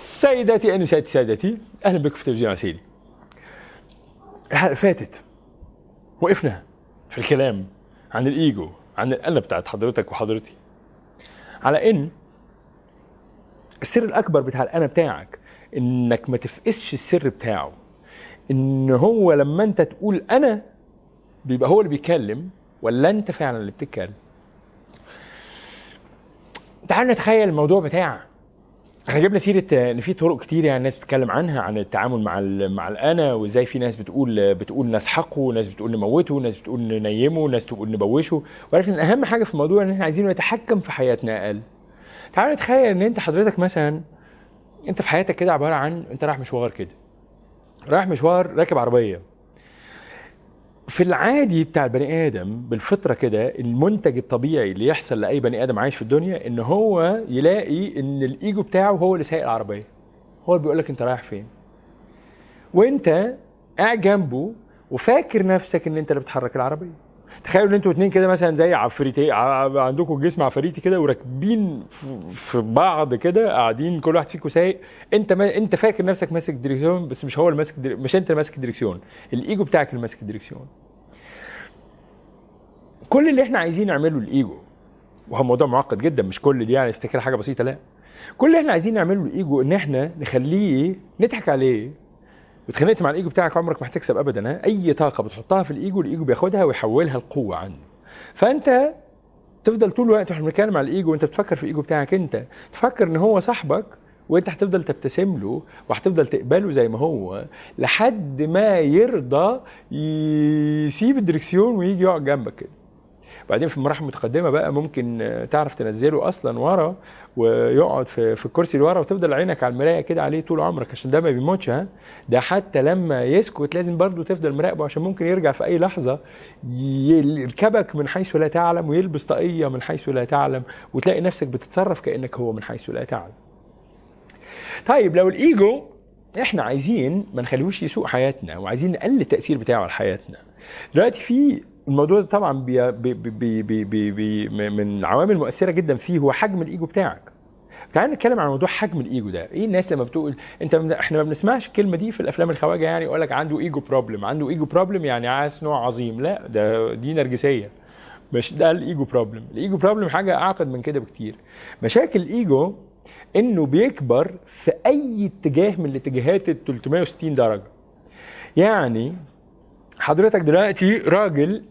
سيداتي انساتي سادتي، اهلا بكم في تلفزيون عسيلي. الحلقه فاتت وقفنا في الكلام عن الايجو، عن الانا بتاعت حضرتك وحضرتي، على ان السر الاكبر بتاع الانا بتاعك انك ما تفقسش السر بتاعه، ان هو لما انت تقول انا بيبقى هو اللي بيتكلم ولا انت فعلا اللي بتتكلم. تعال نتخيل الموضوع بتاع، احنا جبنا سيره ان في طرق كتير يعني الناس بتتكلم عنها عن التعامل مع الانا، وازاي في ناس بتقول نسحقه، وناس بتقول نموته، وناس بتقول ننيمه، وناس تقول نبوشه، ولكن اهم حاجه في الموضوع ان احنا عايزين نتحكم في حياتنا اقل. تعال نتخيل ان انت حضرتك مثلا انت في حياتك كده عباره عن انت رايح مشوار كده، رايح مشوار راكب عربيه. في العادي بتاع البني ادم بالفطره كده، المنتج الطبيعي اللي يحصل لاي بني ادم عايش في الدنيا ان هو يلاقي ان الايجو بتاعه هو اللي سايق العربيه، هو اللي بيقول لك انت رايح فين، وانت قاعد جنبه وفاكر نفسك ان انت اللي بتحرك العربيه. تخيلوا ان انتوا اتنين كده مثلا زي عفريتين، عندكم جسم عفريتي كده وراكبين في بعض كده، قاعدين كل واحد فيكم سايق. انت فاكر نفسك ماسك الدريكسيون، بس مش هو اللي ماسك، مش انت اللي ماسك الدريكسيون، الايجو بتاعك اللي ماسك الدريكسيون. كل اللي احنا عايزين نعمله الايجو، وهو موضوع معقد جدا، مش كل دي يعني تفتكر حاجه بسيطه، لا، كل اللي احنا عايزين نعمله الايجو ان احنا نخليه نضحك عليه. اتخانقت مع الايجو بتاعك عمرك ما هتكسب ابدا. ها، اي طاقه بتحطها في الايجو، الايجو بياخدها ويحولها لقوه عنده. فانت تفضل طول الوقت واحنا بنتكلم على الايجو وانت بتفكر في الايجو بتاعك، انت تفكر ان هو صاحبك، وانت هتفضل تبتسم له وهتفضل تقبله زي ما هو لحد ما يرضى يسيب الدركسيون ويجي يقعد جنبك كده. بعدين في المراحل المتقدمه بقى ممكن تعرف تنزله اصلا ورا ويقعد في الكرسي اللي ورا، وتفضل عينك على المرايه كده عليه طول عمرك، عشان ده ما بيموتش. ها، ده حتى لما يسكت لازم برضو تفضل مراقبه، عشان ممكن يرجع في اي لحظه يركبك من حيث لا تعلم، ويلبس طاقيه من حيث لا تعلم، وتلاقي نفسك بتتصرف كانك هو من حيث لا تعلم. طيب لو الايجو احنا عايزين ما نخليهوش يسوق حياتنا، وعايزين نقلل التاثير بتاعه على حياتنا، دلوقتي في الموضوع ده طبعا من عوامل مؤثره جدا فيه هو حجم الايجو بتاعك. تعال نتكلم عن موضوع حجم الايجو ده. ايه الناس لما بتقول احنا ما بنسمعش الكلمه دي في الافلام الخواجه، يعني يقول لك عنده ايجو بروبلم، عنده ايجو بروبلم يعني عايز نوع عظيم. لا، دي نرجسيه، مش ده الايجو بروبلم. الايجو بروبلم حاجه اعقد من كده بكتير. مشاكل الايجو انه بيكبر في اي اتجاه من الاتجاهات ال 360 درجه. يعني حضرتك دلوقتي راجل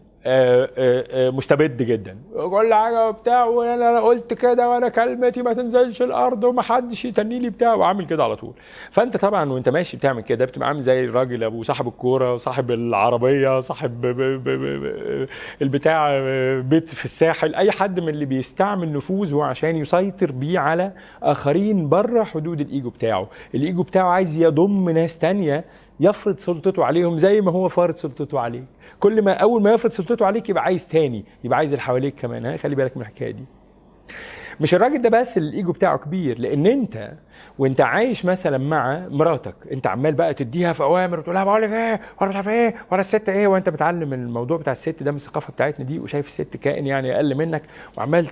مستبد جدا، كل حاجه وبتاع، وانا قلت كده، وانا كلمتي ما تنزلش الارض ومحدش يتني لي بتاع، وعامل كده على طول. فانت طبعا وانت ماشي بتعمل كده بتبقى عامل زي الراجل ابو صاحب الكوره، صاحب العربيه، صاحب البتاع، بيت في الساحل، اي حد من اللي بيستعمل نفوذه عشان يسيطر بيه على اخرين بره حدود الايجو بتاعه. الايجو بتاعه عايز يضم ناس تانية يفرض سلطته عليهم زي ما هو فارض سلطته عليك. كل ما اول ما يفرض سلطته عليك يبقى عايز تاني، يبقى عايز اللي حواليك كمان. ها، خلي بالك من الحكايه دي. مش الراجل ده بس اللي الايجو بتاعه كبير، لان انت وانت عايش مثلا مع مراتك انت عمال بقى تديها في اوامر وتقول لها بقول لك ايه وانا مش عارف ايه وانا الست ايه، وانت متعلم الموضوع بتاع الست ده من الثقافه بتاعتنا دي، وشايف الست كائن يعني اقل منك، وعمال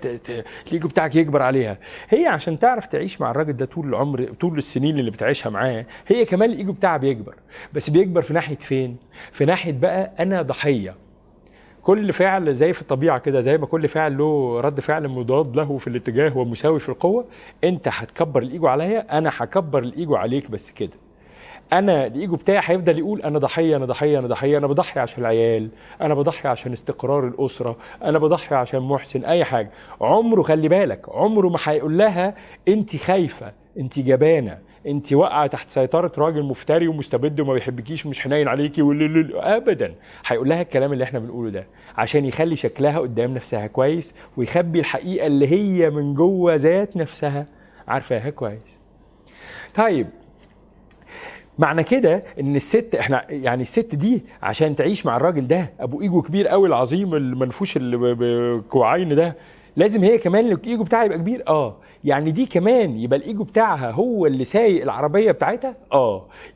الايجو بتاعك يكبر عليها. هي عشان تعرف تعيش مع الراجل ده طول العمر، طول السنين اللي بتعيشها معاه، هي كمان الايجو بتاعها بيكبر، بس بيكبر في ناحيه فين؟ في ناحيه بقى انا ضحيه. كل فعل زي في الطبيعه كده، زي ما كل فعل له رد فعل مضاد له في الاتجاه ومساوي في القوه، انت هتكبر الايجو عليا، انا هكبر الايجو عليك، بس كده. انا الايجو بتاعي هيفضل يقول انا ضحيه انا ضحيه انا ضحيه، انا بضحي عشان العيال، انا بضحي عشان استقرار الاسره، انا بضحي عشان محسن، اي حاجه. عمره، خلي بالك، عمره ما هيقول لها انت خايفه، انت جبانه، انت واقعه تحت سيطره راجل مفتري ومستبد وما بيحبكيش ومش حنين عليكي ابدا. هيقول لها الكلام اللي احنا بنقوله ده عشان يخلي شكلها قدام نفسها كويس، ويخبي الحقيقه اللي هي من جوه ذات نفسها عارفاها كويس. طيب معنى كده ان الست، احنا يعني الست دي عشان تعيش مع الراجل ده ابو ايجو كبير قوي العظيم المنفوش اللي بكوعين ده، لازم هي كمان الايجو بتاعها يبقى كبير. يعني دي كمان يبقى الايجو بتاعها هو اللي سايق العربيه بتاعتها.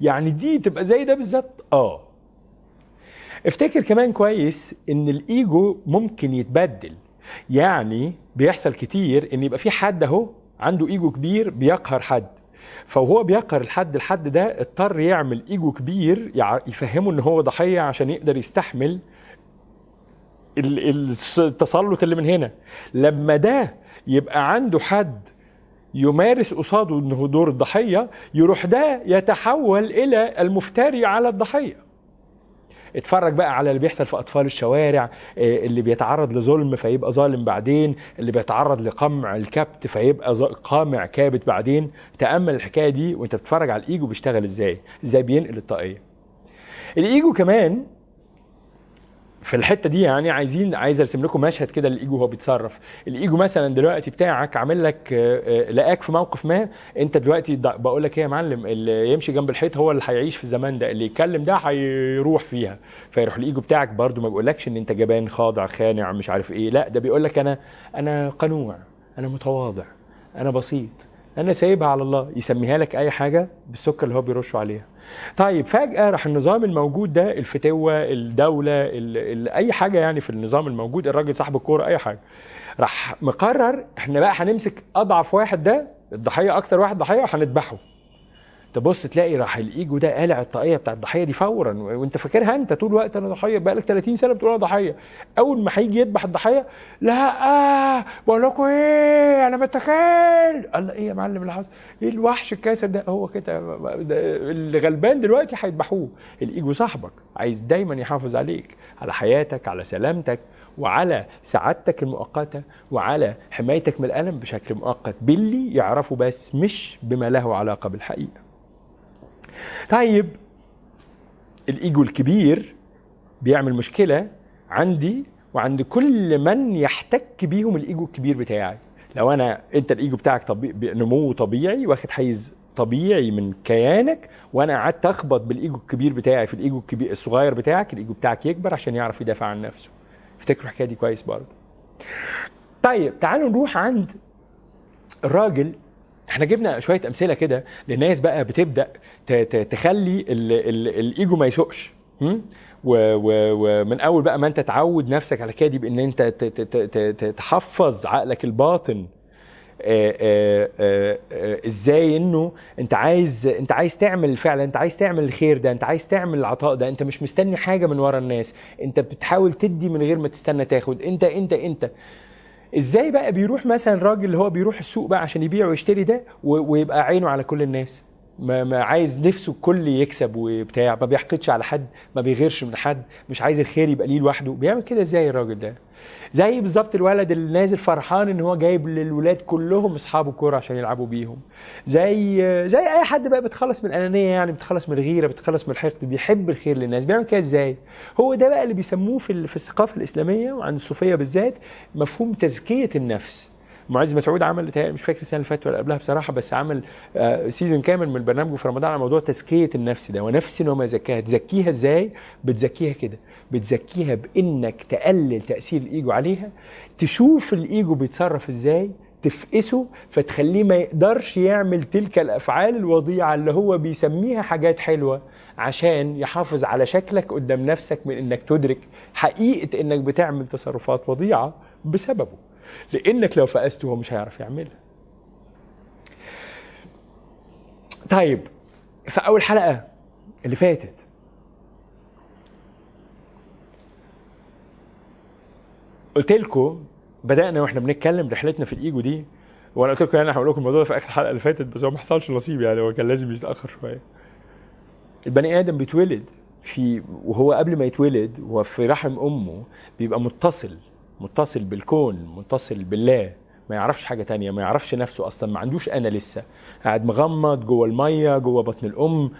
يعني دي تبقى زي ده بالظبط. افتكر كمان كويس ان الايجو ممكن يتبدل. يعني بيحصل كتير ان يبقى في حد اهو عنده ايجو كبير بيقهر حد، فهو بيقهر الحد ده اضطر يعمل ايجو كبير يفهمه ان هو ضحية عشان يقدر يستحمل التسلط اللي من هنا. لما ده يبقى عنده حد يمارس قصاده انه دور الضحية، يروح ده يتحول الى المفتري على الضحية. اتفرج بقى على اللي بيحصل في اطفال الشوارع، اللي بيتعرض لظلم فيبقى ظالم بعدين، اللي بيتعرض لقمع الكبت فيبقى قامع كابت بعدين. تأمل الحكاية دي وانت بتتفرج على الايجو بيشتغل ازاي بينقل الطاقية. الايجو كمان في الحته دي، يعني عايز ارسم لكم مشهد كده للايجو وهو بيتصرف. الايجو مثلا دلوقتي بتاعك عامل لك لقاك في موقف ما، انت دلوقتي بقول لك ايه يا معلم، اللي يمشي جنب الحيط هو اللي هيعيش في الزمان ده، اللي يتكلم ده هيروح فيها. فيروح الايجو بتاعك برده ما بيقولكش ان انت جبان خاضع خانع مش عارف ايه، لا ده بيقول لك انا قنوع، انا متواضع، انا بسيط، انا سايبها على الله. يسميها لك اي حاجه بالسكر اللي هو بيرشه عليها. طيب فجأة راح النظام الموجود ده، الفتوة، الدولة، أي حاجة يعني في النظام الموجود، الراجل صاحب الكورة أي حاجة، راح مقرر احنا بقى هنمسك أضعف واحد ده، الضحية أكتر واحد ضحية، وهنذبحه. تبص تلاقي راح الايجو ده قالع الطاقيه بتاع الضحيه دي فورا، وانت فاكرها انت طول الوقت انا ضحيه، بقالك 30 سنه بتقول انا ضحيه. اول ما هيجي يذبح الضحيه، لا بقول لكم ايه انا بتخيل، قال ايه يا معلم اللي حصل؟ ايه الوحش الكاسر ده؟ هو كده اللي غلبان دلوقتي هيذبحوه. الايجو صاحبك عايز دايما يحافظ عليك، على حياتك، على سلامتك، وعلى سعادتك المؤقته، وعلى حمايتك من الالم بشكل مؤقت، باللي يعرفه بس، مش بما له علاقه بالحقيقه. طيب الايجو الكبير بيعمل مشكلة عندي وعند كل من يحتك بيهم الايجو الكبير بتاعي. لو انت الايجو بتاعك نمو طبيعي، واخد حيز طبيعي من كيانك، وانا قعدت اخبط بالايجو الكبير بتاعي في الايجو الكبير الصغير بتاعك، الايجو بتاعك يكبر عشان يعرف يدافع عن نفسه. افتكروا الحكايه دي كويس برضه. طيب تعالوا نروح عند الراجل. احنا جبنا شويه امثله كده لناس بقى بتبدا تخلي الايجو ما يسوقش، ومن اول بقى ما انت تعود نفسك على كده، بان انت تحفظ عقلك الباطن ازاي انه انت عايز تعمل فعلا، انت عايز تعمل الخير ده، انت عايز تعمل العطاء ده، انت مش مستني حاجه من ورا الناس، انت بتحاول تدي من غير ما تستنى تاخد. انت ازاي بقى بيروح مثلا الراجل اللي هو بيروح السوق بقى عشان يبيع ويشتري ده، ويبقى عينه على كل الناس، ما عايز نفسه الكل يكسب وبتاع، ما بيحقدش على حد، ما بيغيرش من حد، مش عايز الخير يبقى ليه لوحده. بيعمل كده ازاي الراجل ده؟ زي بالظبط الولد اللي نازل فرحان ان هو جايب للولاد كلهم اصحابه كوره عشان يلعبوا بيهم. زي اي حد بقى بتخلص من الانانيه، يعني بتخلص من الغيره، بتخلص من الحقد، بيحب الخير للناس. بيعمل كده ازاي؟ هو ده بقى اللي بيسموه في الثقافه الاسلاميه وعند الصوفيه بالذات مفهوم تزكيه النفس. معز مسعود عمل، مش فاكر السنه اللي فاتت ولا قبلها بصراحه، بس عمل سيزون كامل من برنامجه في رمضان على موضوع تزكيه النفس ده. ونفس وما زكاها. تزكيها ازاي؟ بتزكيها كده، بتزكيها بانك تقلل تاثير الايجو عليها، تشوف الايجو بيتصرف ازاي، تفقسه فتخليه ما يقدرش يعمل تلك الافعال الوضيعه اللي هو بيسميها حاجات حلوه، عشان يحافظ على شكلك قدام نفسك من انك تدرك حقيقه انك بتعمل تصرفات وضيعه بسببه، لانك لو فقسته هو مش هيعرف يعملها. طيب في اول حلقه اللي فاتت قلت لكم بدانا واحنا بنتكلم رحلتنا في الايجو دي، وانا قلت لكم انا هقول لكم الموضوع ده في اخر الحلقه اللي فاتت، بس هو ما حصلش نصيب، يعني هو كان لازم يتاخر شويه. البني ادم بيتولد وهو قبل ما يتولد وهو في رحم امه بيبقى متصل بالكون، متصل بالله، ما يعرفش حاجه تانية، ما يعرفش نفسه اصلا، ما عندوش انا، لسه قاعد مغمض جوه الميه جوه بطن الام،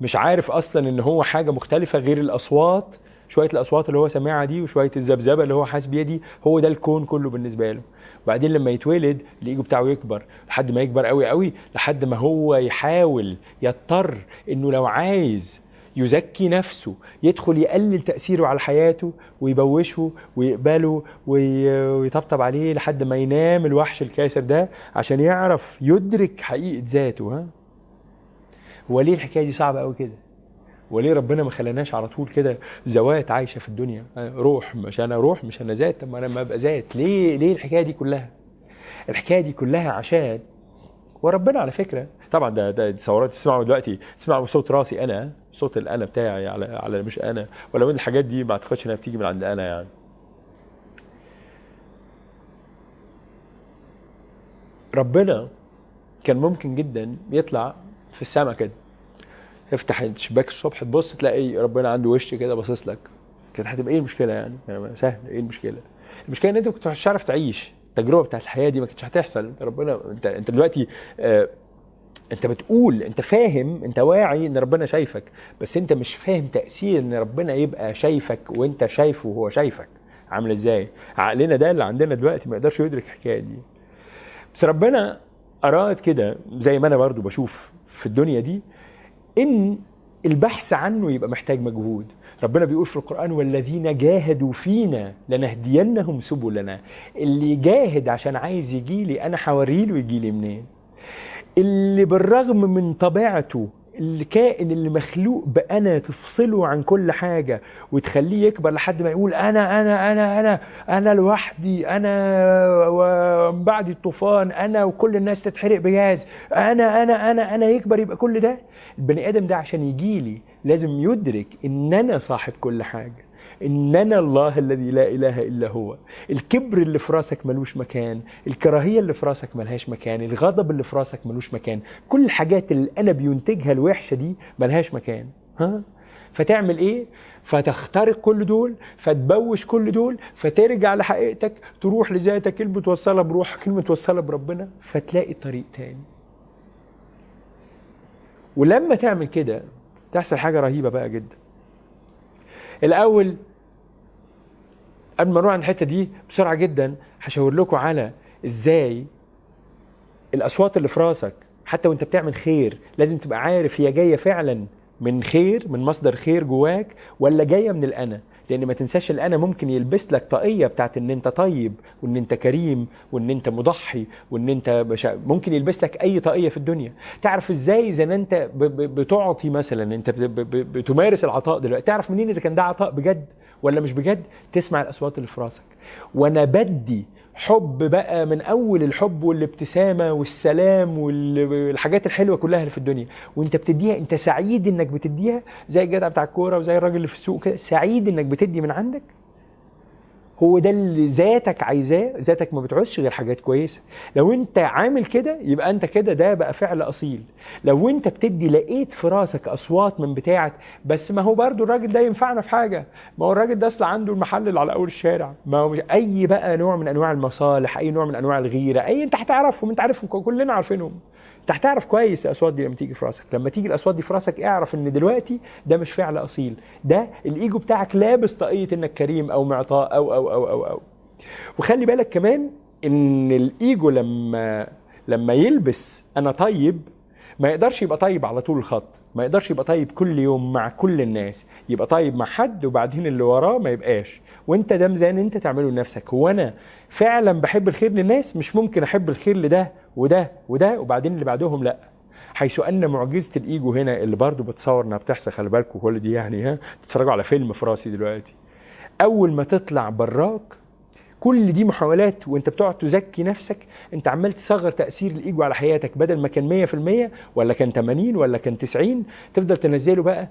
مش عارف اصلا ان هو حاجه مختلفه غير الاصوات، شويه الاصوات اللي هو سامعها دي وشويه الذبذبه اللي هو حاسس بيها دي، هو ده الكون كله بالنسبه له. وبعدين لما يتولد الايجو بتاعه يكبر لحد ما يكبر قوي قوي، لحد ما هو يحاول يضطر انه لو عايز يزكي نفسه يدخل يقلل تأثيره على حياته ويبوشه ويقبله ويطبطب عليه لحد ما ينام الوحش الكاسر ده، عشان يعرف يدرك حقيقة ذاته. هو ليه الحكاية دي صعبة قوي كده؟ وليه ربنا ما خلاناش على طول كده ذوات عايشه في الدنيا؟ روح، مش انا روح، مش انا ذات. طب ما انا ما ابقى ذات ليه الحكايه دي كلها؟ الحكايه دي كلها عشان وربنا على فكره طبعا ده تصورات تسمعوا دلوقتي، تسمعوا صوت راسي انا، صوت الانا بتاعي على مش انا، ولا من الحاجات دي ما اعتقدش انها بتيجي من عند انا يعني. ربنا كان ممكن جدا يطلع في السماء كده، تفتح الشباك الصبح تبص تلاقي ربنا عنده وش كده باصص لك، كانت هتبقى ايه المشكله يعني سهل. ايه المشكله؟ المشكله ان انت كنت مش هتعرف تعيش التجربه بتاعت الحياه دي، ما كانتش هتحصل. ربنا انت دلوقتي انت بتقول انت فاهم، انت واعي ان ربنا شايفك، بس انت مش فاهم تاثير ان ربنا يبقى شايفك وانت شايفه وهو شايفك عامل ازاي. عقلنا ده اللي عندنا دلوقتي ما يقدرش يدرك الحكايه دي، بس ربنا اراد كده زي ما انا برضو بشوف في الدنيا دي ان البحث عنه يبقى محتاج مجهود. ربنا بيقول في القرآن والذين جاهدوا فينا لنهدينهم سبلنا. اللي جاهد عشان عايز يجيلي انا هوريله يجيلي منين. اللي بالرغم من طبيعته الكائن اللي مخلوق بأنا تفصله عن كل حاجة وتخليه يكبر لحد ما يقول أنا لوحدي، أنا وبعد الطوفان أنا وكل الناس تتحرق بجاز، أنا يكبر يبقى كل ده. البني آدم ده عشان يجيلي لازم يدرك إن أنا صاحب كل حاجة، إن أنا الله الذي لا إله إلا هو. الكبر اللي في راسك ملوش مكان، الكراهية اللي في راسك ملهاش مكان، الغضب اللي في راسك ملوش مكان، كل الحاجات اللي أنا بينتجها الوحشة دي ملهاش مكان. فتعمل إيه؟ فتخترق كل دول، فتبوش كل دول، فترجع لحقيقتك، تروح لذاتك، كلمة توصلها بروح، كلمة توصلها بربنا، فتلاقي طريق تاني. ولما تعمل كده تحصل حاجة رهيبة بقى جدا. الأول قبل ما نروح عن الحتة دي بسرعة جدا هشاور لكم على ازاي الأصوات اللي في راسك حتى وانت بتعمل خير لازم تبقى عارف هي جاية فعلا من خير، من مصدر خير جواك، ولا جاية من الأنا. لأن ما تنساش الأنا ممكن يلبس لك طاقية بتاعت إن أنت طيب وإن أنت كريم وإن أنت مضحي وإن أنت ممكن يلبس لك أي طاقية في الدنيا. تعرف إزاي إذا أنت بتعطي مثلا، أنت بتمارس العطاء دلوقتي، تعرف منين إذا كان ده عطاء بجد ولا مش بجد؟ تسمع الأصوات اللي في راسك. وأنا بدي حب بقى من أول الحب والابتسامة والسلام والحاجات الحلوة كلها اللي في الدنيا، وانت بتديها انت سعيد انك بتديها، زي الجدع بتاع الكورة وزي الراجل اللي في السوق كده، سعيد انك بتدي من عندك. هو ده اللي ذاتك عايزاه. ذاتك ما بتعوزش غير حاجات كويسة. لو انت عامل كده يبقى انت كده، ده بقى فعل اصيل. لو انت بتدي لقيت في راسك اصوات من بتاعك، بس ما هو برضو الراجل ده ينفعنا في حاجة، ما هو الراجل ده اصلا عنده المحل اللي على اول الشارع، ما هو اي بقى نوع من انواع المصالح، اي نوع من انواع الغيرة، اي انت هتعرفهم، انت عارفهم كلنا عارفينهم. انت هتعرف كويس الاصوات دي لما تيجي في راسك. لما تيجي الاصوات دي في راسك اعرف ان دلوقتي ده مش فعل اصيل، ده الايجو بتاعك لابس طاقية انك كريم او معطاء او. وخلي بالك كمان ان الايجو لما يلبس انا طيب، ما يقدرش يبقى طيب على طول الخط، ما يقدرش يبقى طيب كل يوم مع كل الناس، يبقى طيب مع حد وبعدين اللي وراه ما يبقاش. وانت ده ميزان انت تعمله لنفسك. هو انا فعلا بحب الخير للناس؟ مش ممكن احب الخير لده وده وده وبعدين اللي بعدهم لا. حيث ان معجزه الايجو هنا اللي برضو بتصور انها بتحصل، خلي بالكم كل دي يعني تتفرجوا على فيلم في راسي دلوقتي. اول ما تطلع براك كل دي محاولات وانت بتقعد تزكي نفسك، انت عمال تصغر تأثير الايجو على حياتك، بدل ما كان 100% ولا كان 80 ولا كان 90 تفضل تنزله بقى،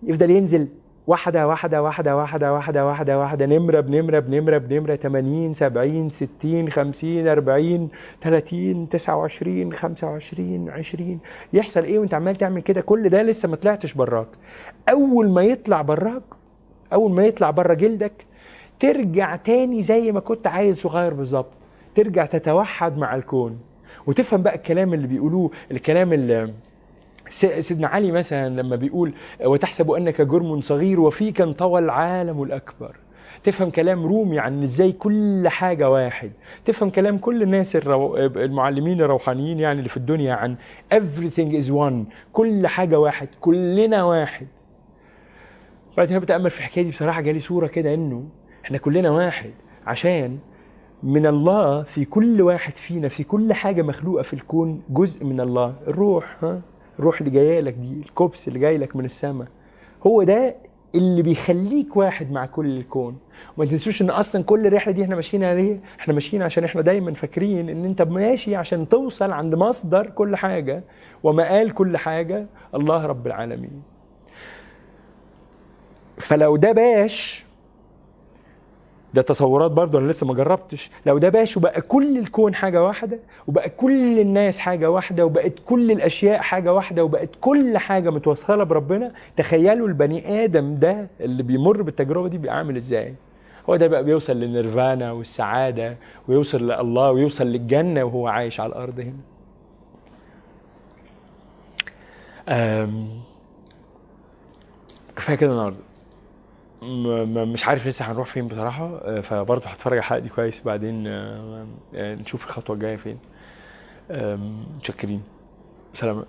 يفضل ينزل واحدة واحدة واحدة واحدة واحدة واحدة واحدة، نمرة بنمرة بنمرة بنمرة، 80 70 60 50 40 30 29 25 20. يحصل ايه وانت عمال تعمل كده؟ كل ده لسه ما طلعتش براك. اول ما يطلع براك، اول ما يطلع برا جلدك، ترجع تاني زي ما كنت عايز صغير بالظبط، ترجع تتوحد مع الكون وتفهم بقى الكلام اللي بيقولوه، الكلام اللي سيدنا علي مثلا لما بيقول وتحسب أنك جرم صغير وفيك انطوى العالم الأكبر. تفهم كلام رومي عن ازاي كل حاجة واحد. تفهم كلام كل الناس المعلمين الروحانيين يعني اللي في الدنيا عن everything is one، كل حاجة واحد، كلنا واحد. بعدين بتأمل في الحكاية دي بصراحة جالي صورة كده انه احنا كلنا واحد، عشان من الله في كل واحد فينا، في كل حاجة مخلوقة في الكون جزء من الله. الروح، الروح اللي جايه لك دي، الكبس اللي جاي لك من السماء، هو ده اللي بيخليك واحد مع كل الكون. وما تنسوش ان اصلا كل الرحله دي احنا ماشيين عليه، احنا ماشيين عشان احنا دايما فاكرين ان انت ماشي عشان توصل عند مصدر كل حاجه ومقال كل حاجه، الله رب العالمين. فلو ده باش، ده تصورات برضه انا لسه ما جربتش، لو ده باش وبقى كل الكون حاجه واحده، وبقى كل الناس حاجه واحده، وبقت كل الاشياء حاجه واحده، وبقت كل حاجه متوصله بربنا، تخيلوا البني ادم ده اللي بيمر بالتجربه دي بيعمل ازاي. هو ده بقى بيوصل للنيرفانا والسعاده، ويوصل لله، ويوصل للجنه وهو عايش على الارض هنا. كفايه كده النهارده. مش عارف لسه هنروح فين بصراحة، فبرضه هتفرج على الحلقة دي كويس، بعدين نشوف الخطوة الجاية فين. متشكرين. سلام.